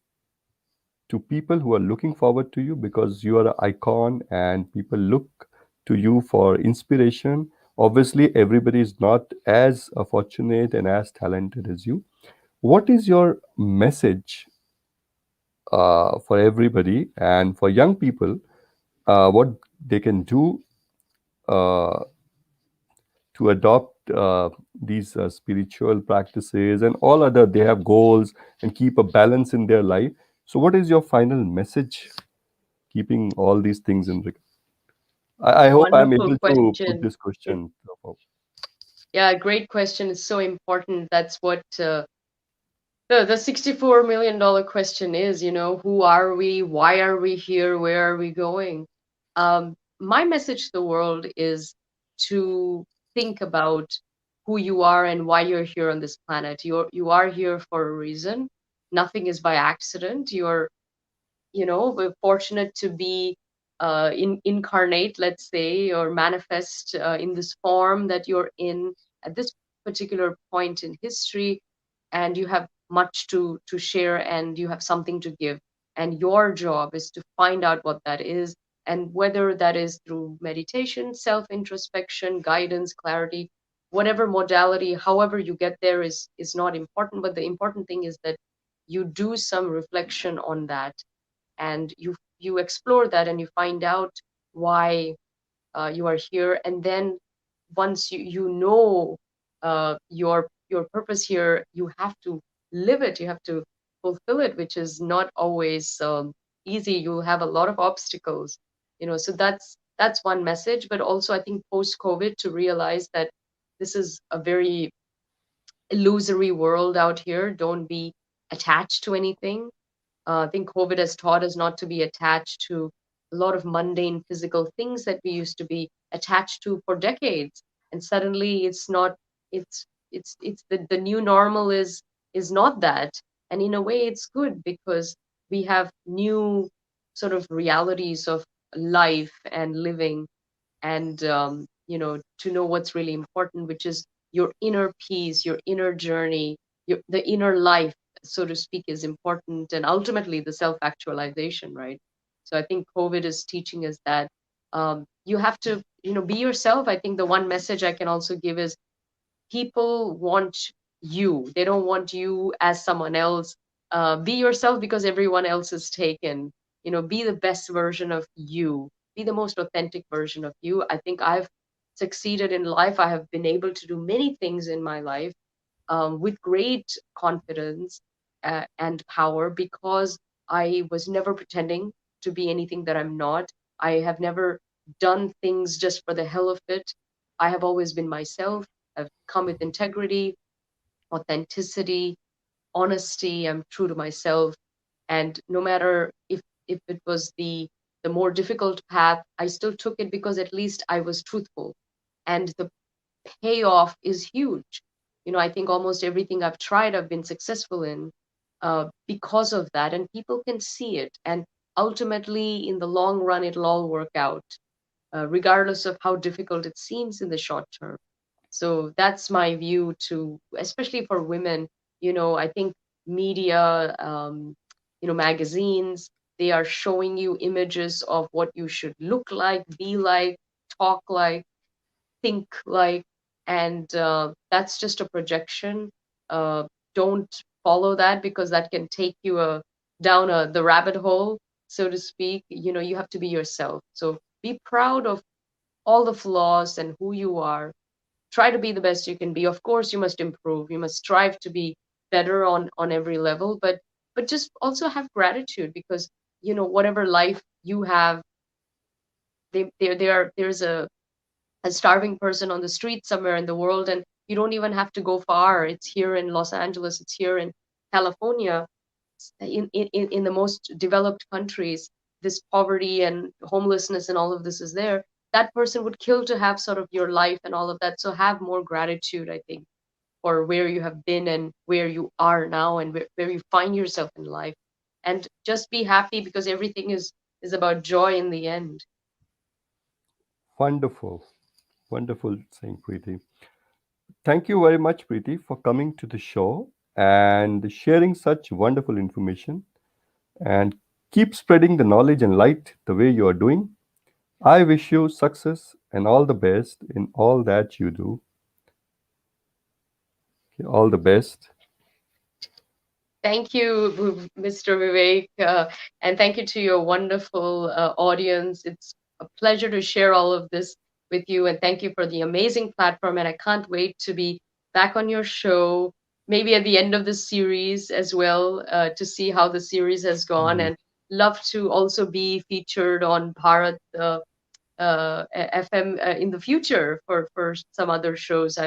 to people who are looking forward to you, because you are an icon and people look to you for inspiration? Obviously everybody is not as fortunate and as talented as you. What is your message for everybody, and for young people, what they can do to adopt these spiritual practices and all other, they have goals and keep a balance in their life? So what is your final message, keeping all these things in regard? I hope I'm Wonderful able to put question. this question. Yeah, great question. It's so important. That's what the $64 million question is, who are we? Why are we here? Where are we going? My message to the world is to think about who you are and why you're here on this planet. You are here for a reason. Nothing is by accident. We're fortunate to be incarnate, let's say, or manifest in this form that you're in at this particular point in history, and you have much to share, and you have something to give, and your job is to find out what that is, and whether that is through meditation, self introspection, guidance, clarity, whatever modality, however you get there is not important, but the important thing is that you do some reflection on that, and you explore that, and you find out why you are here. And then once you know your purpose here, you have to live it, you have to fulfill it, which is not always easy. You'll have a lot of obstacles, so that's one message. But also, I think post COVID, to realize that this is a very illusory world out here. Don't be attached to anything. I think COVID has taught us not to be attached to a lot of mundane physical things that we used to be attached to for decades. And suddenly it's not, it's the new normal is not that. And in a way it's good, because we have new sort of realities of life and living, and to know what's really important, which is your inner peace, your inner journey, the inner life, so to speak, is important, and ultimately the self-actualization, right? So I think COVID is teaching us that you have to be yourself. I think the one message I can also give is, people want you, they don't want you as someone else. Be yourself, because everyone else is taken. Be the best version of you, be the most authentic version of you. I think I've succeeded in life. I have been able to do many things in my life with great confidence, and power, because I was never pretending to be anything that I'm not. I have never done things just for the hell of it. I have always been myself. I've come with integrity, authenticity, honesty. I'm true to myself. And no matter if it was the more difficult path, I still took it because at least I was truthful. And the payoff is huge. I think almost everything I've tried, I've been successful in because of that. And people can see it. And ultimately, in the long run, it'll all work out, regardless of how difficult it seems in the short term. So that's my view especially for women. I think media, magazines, they are showing you images of what you should look like, be like, talk like, think like, and that's just a projection. Don't follow that, because that can take you down the rabbit hole, so to speak. You have to be yourself. So be proud of all the flaws and who you are. Try to be the best you can be. Of course, you must improve. You must strive to be better on every level, but just also have gratitude, because whatever life you have, there's a starving person on the street somewhere in the world, and you don't even have to go far. It's here in Los Angeles, it's here in California, in the most developed countries. This poverty and homelessness and all of this is there. That person would kill to have sort of your life and all of that. So have more gratitude, I think, for where you have been and where you are now, and where you find yourself in life. And just be happy, because everything is about joy in the end. Wonderful. Wonderful saying, Preity. Thank you very much, Preity, for coming to the show and sharing such wonderful information. And keep spreading the knowledge and light the way you are doing. I wish you success and all the best in all that you do. All the best. Thank you, Mr. Viveck, and thank you to your wonderful audience. It's a pleasure to share all of this with you, and thank you for the amazing platform. And I can't wait to be back on your show, maybe at the end of the series as well, to see how the series has gone, and love to also be featured on Bharat FM in the future for some other shows.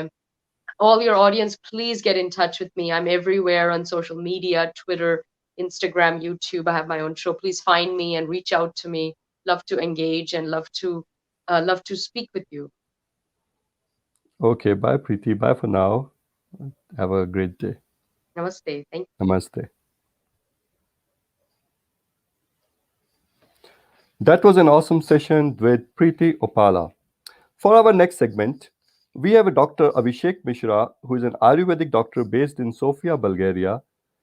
All your audience, please get in touch with me. I'm everywhere on social media, Twitter, Instagram, YouTube. I have my own show. Please find me and reach out to me. Love to engage and love to speak with you. Okay, bye, Preity. Bye for now. Have a great day. Namaste. Thank you. Namaste. That was an awesome session with Preity Upala. For our next segment, we have a Dr. Abhishek Mishra, who is an Ayurvedic doctor based in Sofia, Bulgaria,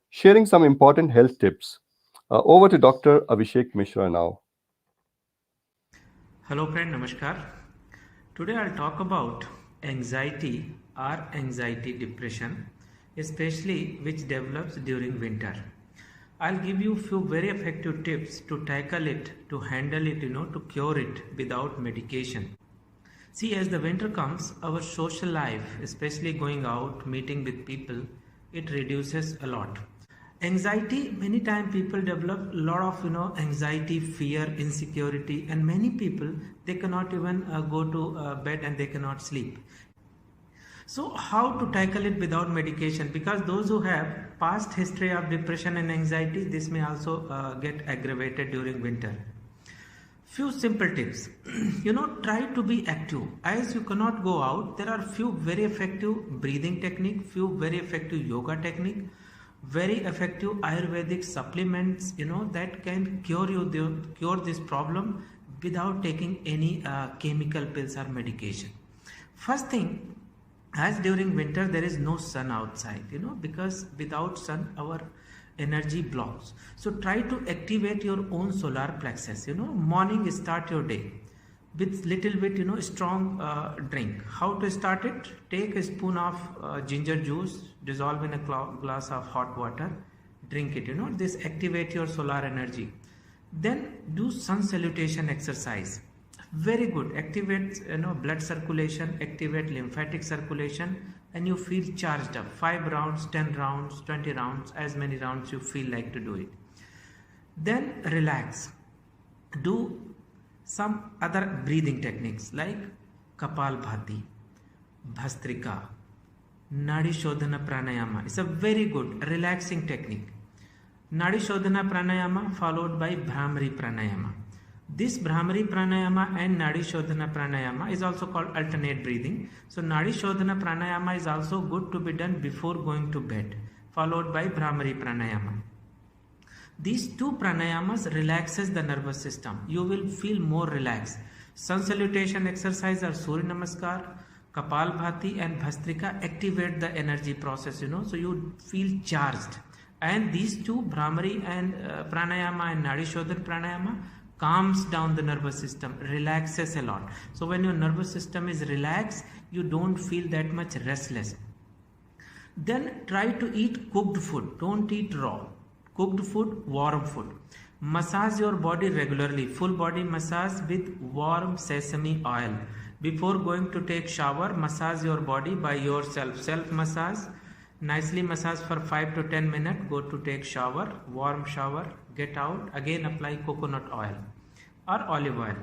sharing some important health tips. Over to Dr. Abhishek Mishra now. Hello friend, namaskar. Today I'll talk about anxiety or anxiety depression, especially which develops during winter. I'll give you a few very effective tips to tackle it, to handle it, to cure it without medication. See, as the winter comes, our social life, especially going out, meeting with people, it reduces a lot. Anxiety, many times people develop a lot of, anxiety, fear, insecurity, and many people, they cannot even go to bed and they cannot sleep. So how to tackle it without medication? Because those who have past history of depression and anxiety, this may also get aggravated during winter. Few simple tips. Try to be active. As you cannot go out, there are few very effective breathing technique, few very effective yoga technique, very effective Ayurvedic supplements, that can cure this problem without taking any chemical pills or medication. First thing, as during winter there is no sun outside, because without sun our energy blocks. So try to activate your own solar plexus. Morning start your day with little bit strong drink. How to start it? Take a spoon of ginger juice, dissolve in a glass of hot water, drink it. This activate your solar energy. Then do sun salutation exercise. Very good. Activate blood circulation, activate lymphatic circulation, and you feel charged up. 5 rounds, 10 rounds, 20 rounds, as many rounds you feel like to do it. Then relax. Do some other breathing techniques like Kapalbhati, Bhastrika, Nadi Shodhana Pranayama. It's a very good relaxing technique. Nadi Shodhana Pranayama followed by Bhramari Pranayama. This Bhramari Pranayama and Nadi Shodhana Pranayama is also called alternate breathing. So Nadi Shodhana Pranayama is also good to be done before going to bed, followed by Bhramari Pranayama. These two pranayamas relaxes the nervous system. You will feel more relaxed. Sun salutation exercise or Surya Namaskar, Kapalbhati and Bhastrika activate the energy process, so you feel charged. And these two, Bhramari and Pranayama and Nadi Shodhana Pranayama, calms down the nervous system, relaxes a lot. So when your nervous system is relaxed, you don't feel that much restless. Then try to eat cooked food. Don't eat raw. Cooked food, warm food. Massage your body regularly. Full body massage with warm sesame oil. Before going to take shower, massage your body by yourself. Self massage. Nicely massage for 5 to 10 minutes. Go to take shower, warm shower, get out. Again apply coconut oil or olive oil.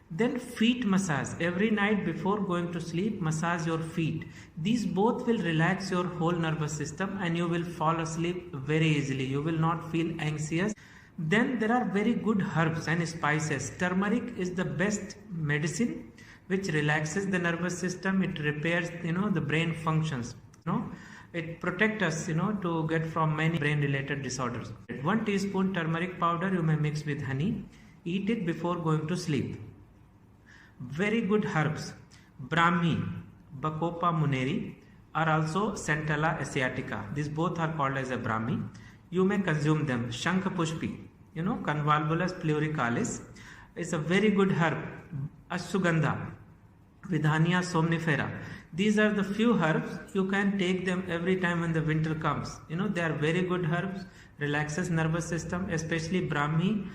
Then feet massage. Every night before going to sleep, massage your feet. These both will relax your whole nervous system and you will fall asleep very easily. You will not feel anxious. Then there are very good herbs and spices. Turmeric is the best medicine which relaxes the nervous system. It repairs, the brain functions. It protects us, to get from many brain related disorders. 1 teaspoon turmeric powder you may mix with honey. Eat it before going to sleep. Very good herbs. Brahmi, Bacopa muneri are also Centella asiatica. These both are called as a Brahmi. You may consume them. Shankhapushpi, Convolvulus pluricalis is a very good herb. Ashwagandha, Vidhania somnifera. These are the few herbs. You can take them every time when the winter comes. They are very good herbs. Relaxes nervous system, especially Brahmi.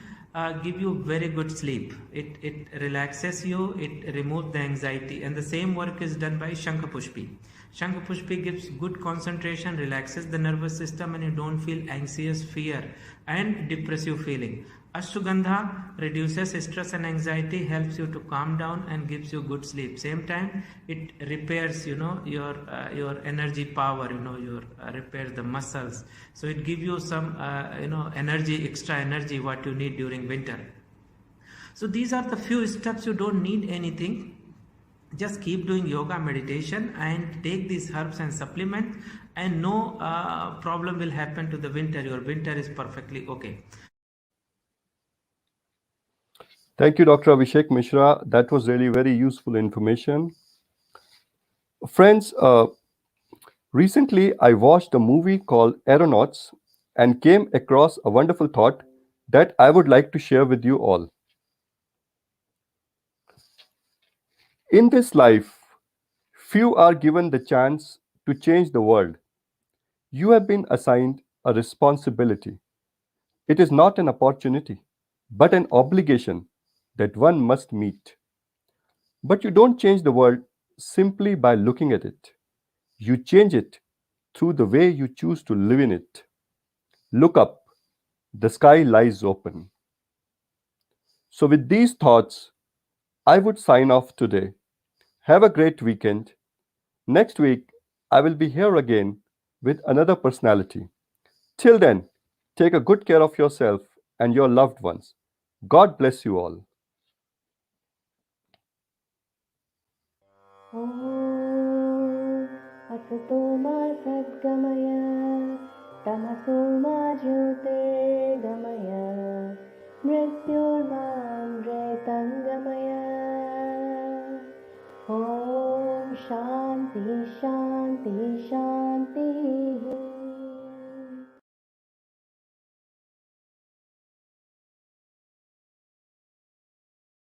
Give you very good sleep. It relaxes you, it removes the anxiety, and the same work is done by Shankhapushpi. Shankhapushpi gives good concentration, relaxes the nervous system, and you don't feel anxious, fear and depressive feeling. Ashwagandha reduces stress and anxiety, helps you to calm down and gives you good sleep. Same time it repairs your energy power, repairs the muscles, so it gives you some energy, extra energy what you need during winter. So these are the few steps. You don't need anything. Just keep doing yoga, meditation, and take these herbs and supplements, and no problem will happen to the winter. Your winter is perfectly okay. Thank you, Dr. Abhishek Mishra. That was really very useful information. Friends, recently I watched a movie called Aeronauts and came across a wonderful thought that I would like to share with you all. In this life, few are given the chance to change the world. You have been assigned a responsibility. It is not an opportunity, but an obligation that one must meet. But you don't change the world simply by looking at it. You change it through the way you choose to live in it. Look up, the sky lies open. So, with these thoughts, I would sign off today. Have a great weekend. Next week, I will be here again with another personality. Till then, take a good care of yourself and your loved ones. God bless you all. असतो मा सद्गमय तमसो मा ज्योतिर्गमय मृत्युर्मामृतङ्गमय ॐ शान्ति शान्ति शान्तिः